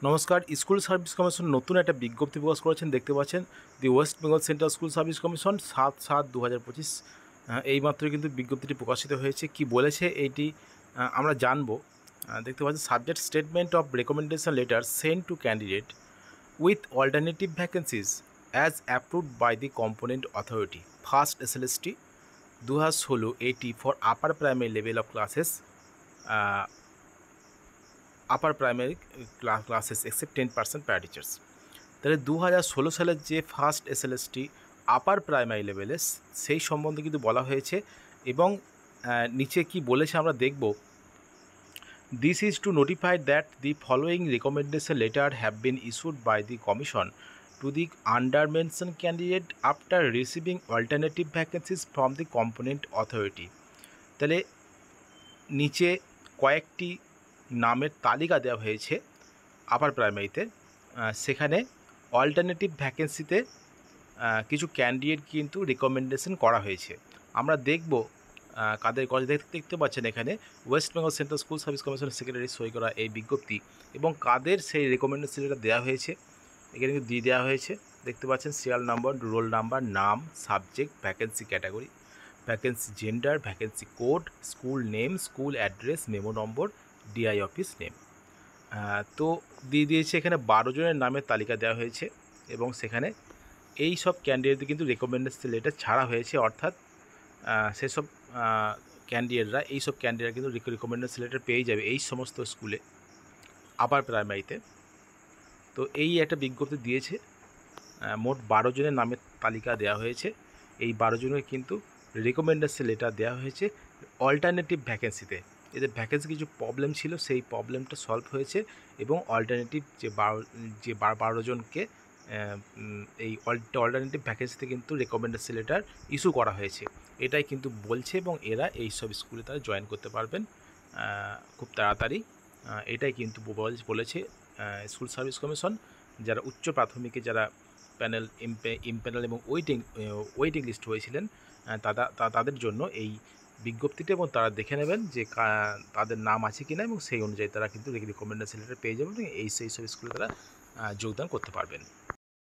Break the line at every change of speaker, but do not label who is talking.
নমস্কার। School Service commission নতুন একটা বিজ্ঞপ্তি প্রকাশ করেছেন, দেখতে পাচ্ছেন। The West Bengal Central School Service Commission ৭/৭/২০২৫ এইমাত্র কিন্তু বিজ্ঞপ্তিটি প্রকাশিত হয়েছে। কি বলেছে এইটি আমরা জানবো। দেখতে পাচ্ছেন, subject statement of recommendation letter send to candidate with alternative vacancies as approved by the component authority first SLST ২০১৬ for upper primary level of classes, upper primary classes except 10% para teachers. তাহলে ২০১৬ সালের যে first SLST upper primary লেভেলে, সেই সম্বন্ধে কিন্তু বলা হয়েছে। এবং নিচে কি বলেছে আমরা দেখব। This is to notify that the following recommendation letter have been issued by the commission to the under mention candidate after receiving alternative vacancies from the component authority. তাহলে নিচে কয়েকটি নামের তালিকা দেওয়া হয়েছে আপার প্রাইমারিতে। সেখানে অল্টারনেটিভ ভ্যাকেন্সিতে কিছু ক্যান্ডিডেট কিন্তু রিকমেন্ডেশন করা হয়েছে। আমরা দেখব কাদের কলেজ দেখতে পাচ্ছেন এখানে West Bengal Central School service কমিশনের সেক্রেটারি সই করা এই বিজ্ঞপ্তি, এবং কাদের সেই রিকমেন্ডেশনটা দেওয়া হয়েছে এখানে কিন্তু দিয়ে দেওয়া হয়েছে। দেখতে পাচ্ছেন সিরিয়াল নাম্বার, রোল নাম্বার, নাম, subject, vacancy category, vacancy gender, vacancy code, school name, school address, memo number, DI office name. তো দিয়ে দিয়েছে এখানে ১২ জনের নামের তালিকা দেওয়া হয়েছে, এবং সেখানে এই সব ক্যান্ডিডেটদের কিন্তু রেকমেন্ডেশন লেটার ছাড়া হয়েছে। অর্থাৎ সেসব ক্যান্ডিডেটরা কিন্তু রিকমেন্ডেশন লেটার পেয়ে যাবে এই সমস্ত স্কুলে আপার প্রাইমারিতে। তো এই একটা বিজ্ঞপ্তি দিয়েছে। মোট ১২ জনের নামের তালিকা দেওয়া হয়েছে। এই ১২ জনের কিন্তু রিকমেন্ডেশন লেটার দেওয়া হয়েছে অল্টারনেটিভ ভ্যাকেন্সিতে। এদের ভ্যাকেন্সি কিছু প্রবলেম ছিল, সেই প্রবলেমটা সলভ হয়েছে, এবং অল্টারনেটিভ যে ১২ জনকে এই অল্টারনেটিভ ভ্যাকেন্সিতে কিন্তু রেকমেন্ডেশন লেটার ইস্যু করা হয়েছে। এটাই কিন্তু বলছে, এবং এরা এই সব স্কুলে তারা জয়েন করতে পারবেন খুব তাড়াতাড়ি। এটাই কিন্তু বলেছে স্কুল সার্ভিস কমিশন। যারা উচ্চ প্রাথমিকে যারা প্যানেল ইমপ্যানেল এবং ওয়েটিং লিস্ট হয়েছিলেন, তাদের জন্য এই বিজ্ঞপ্তিটা, এবং তারা দেখে নেবেন যে তাদের নাম আছে কিনা, এবং সেই অনুযায়ী তারা কিন্তু রিকমেন্ডেশন লেটার পেয়ে যাবেন, এবং সেই সব স্কুলে তারা যোগদান করতে পারবেন।